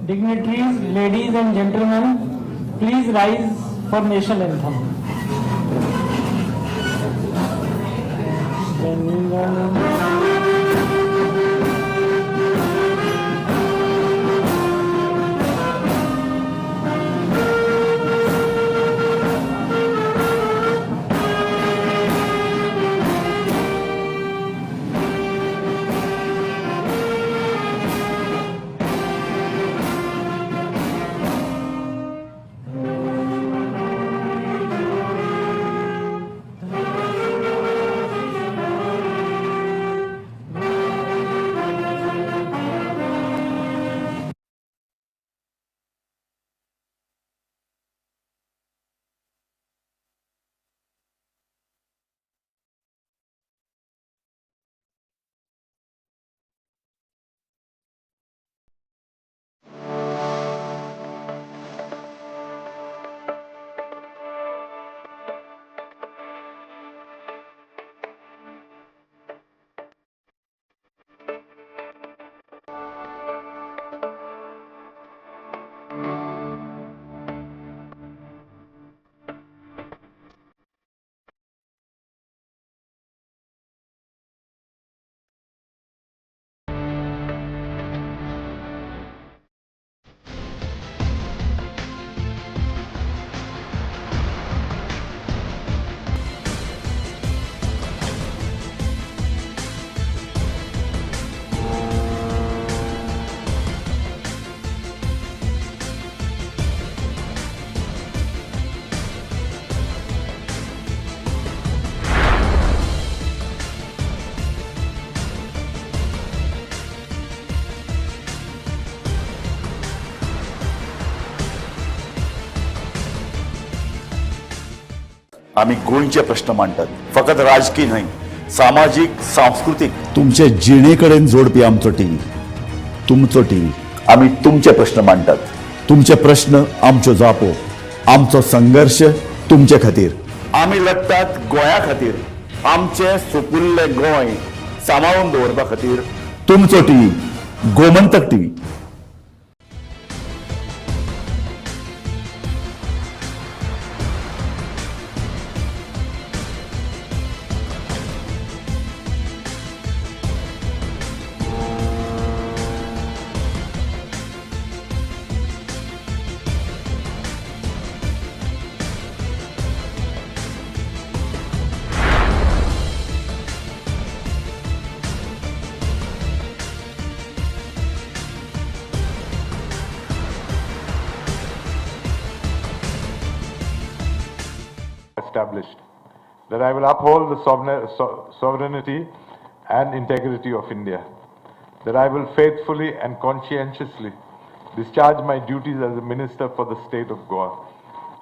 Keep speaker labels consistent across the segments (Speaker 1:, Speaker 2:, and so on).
Speaker 1: Dignitaries, ladies and gentlemen, please rise for national anthem.
Speaker 2: आम्ही गोंयचे प्रश्न मांडटात, फकत राजकीय न्हय, सामाजिक सांस्कृतिक.
Speaker 3: तुमचे जिणेकडेन जोडपी आमचो टीव्ही, तुमचो टीव्ही.
Speaker 2: आम्ही तुमचे प्रश्न मांडटात.
Speaker 3: तुमचे प्रश्न आमच्यो जापो, आमचो संघर्ष तुमचे खातीर.
Speaker 2: आम्ही लढटात गोंया खातीर, आमचे सोपुल्ले गोंय सांबाळून दवरपा खातीर.
Speaker 3: तुमचो TV, Gomantak TV.
Speaker 4: Established that I will uphold the sovereignty and integrity of India, that I will faithfully and conscientiously discharge my duties as a minister for the state of Goa,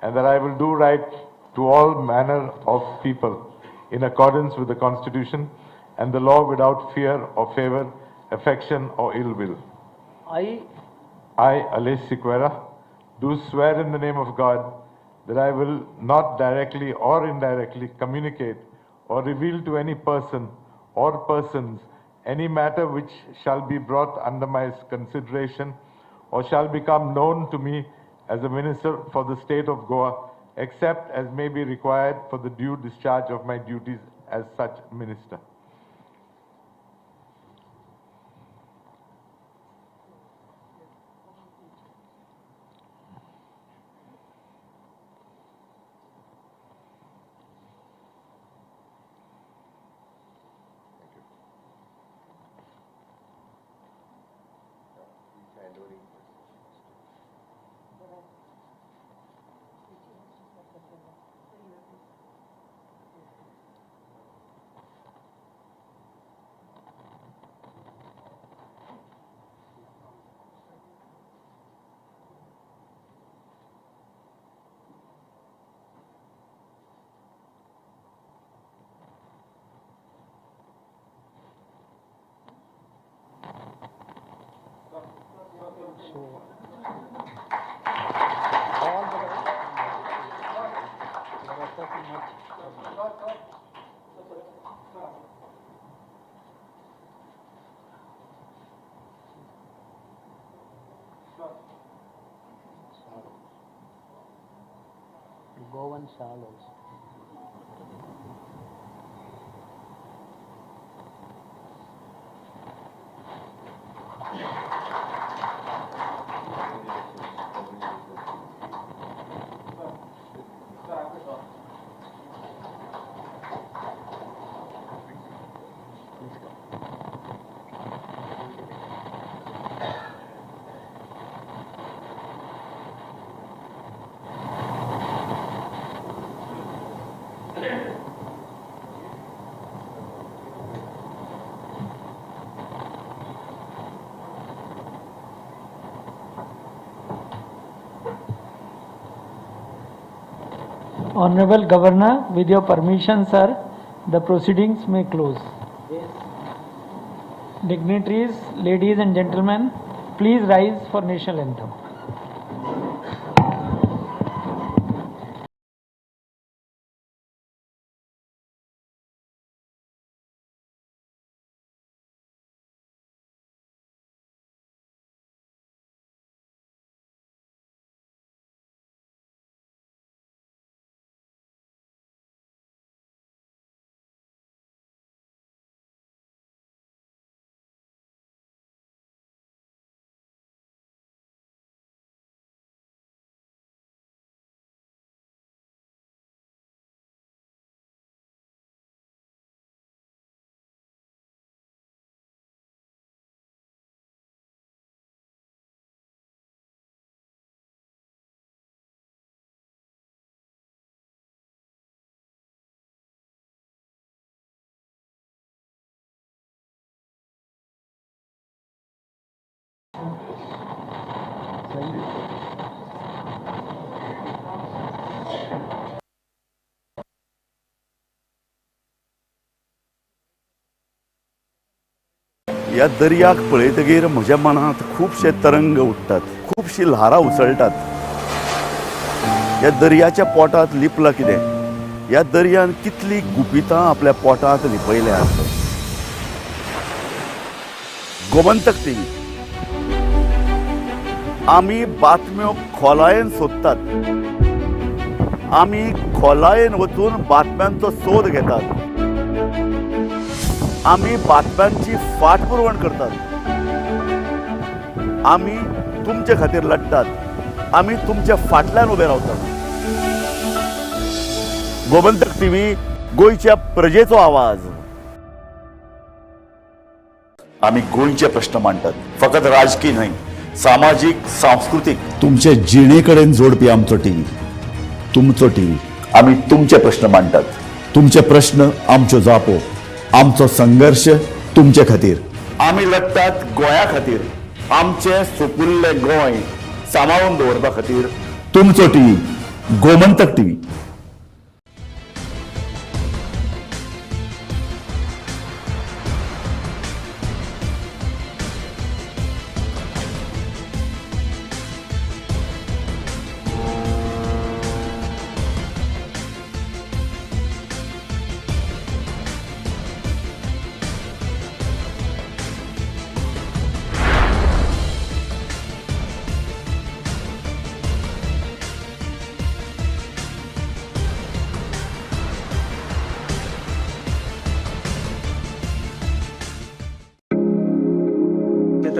Speaker 4: and that I will do right to all manner of people in accordance with the Constitution and the law without fear or favor, affection or ill will. I, Alesh Sequeira, do swear in the name of God that I will not directly or indirectly communicate or reveal to any person or persons any matter which shall be brought under my consideration or shall become known to me as a minister for the state of Goa, except as may be required for the due discharge of my duties as such minister. So
Speaker 5: Govan shawl also.
Speaker 1: Honorable Governor, with your permission, sir, the proceedings may close. Dignitaries, ladies and gentlemen, please rise for national anthem.
Speaker 3: या दर्याक पळयतगीर म्हज्या मनांत खुबशे तरंग उठतात, खुबशी ल्हारां उसळटात. या दर्याच्या पोटांत लिपलां कितें? या दर्यान कितली गुपितां आपल्या पोटांत लिपयल्यात. गोमंतक टीव्ही आमी बातम्यो खोलायेन सोदतात. आमी खोलायेन वचून बातम्यांचो सोद घेतात. आमी बातम्यांची फाटपुरवण करतात. आमी तुमचे खातीर लढटात. आमी तुमच्या फाटल्यान उबे रावतात. गोमंतक टीव्ही गोंयच्या प्रजेचो आवाज.
Speaker 2: आम्ही गोंयचे प्रश्न मांडतात, फकत राजकीय न्हय, सामाजिक सांस्कृतिक.
Speaker 3: तुमचे जिणेकडेन जोडपी आमचो टीव्ही, तुमचो टीव्ही.
Speaker 2: आम्ही तुमचे प्रश्न मांडतात.
Speaker 3: तुमचे प्रश्न आमच्यो जापो. आमचो संघर्ष तुमचे खातीर.
Speaker 2: आम्ही लढतात गोंया खातीर. आमचे सोपुल्ले गोंय सांबाळून दवरपा खातीर.
Speaker 3: तुमचो टीव्ही, गोमंतक टीव्ही.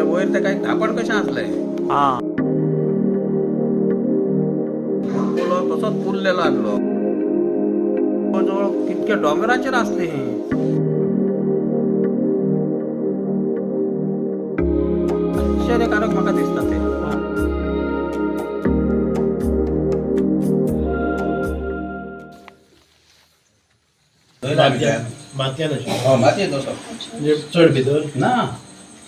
Speaker 6: वयर ते काय धापड कशें आसलें पुलो तसोच पुरलेलो आसलो. जवळ कितके डोंगराचेर आसली ही. आश्चर्यकारक म्हाका दिसता ते. मातयेत असो
Speaker 7: चड भितर
Speaker 6: ना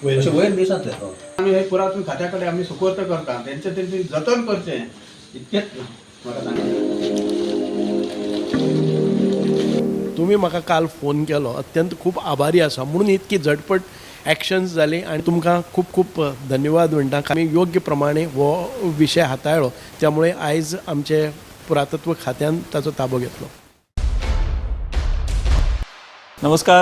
Speaker 7: वयर
Speaker 6: वयर दिसत ते.
Speaker 7: आमी हे पुरातन खात्या कडेन आमी सुकोर्त करता, तेंचे जतन करचें इतकेंच म्हाका सांगता.
Speaker 8: तुम्ही म्हाका काल फोन केलो, अत्यंत खूब आभारी आसा. म्हणून इतकी झटपट एक्शन्स जाली आनी तुमकां खूब खूब धन्यवाद म्हणटा. आमी योग्य प्रमाणे हो विशय हाताळ्ळो, त्यामुळे आयज आमचे पुरातत्व खात्यान ताचो ताबो घेतलो.
Speaker 9: नमस्कार.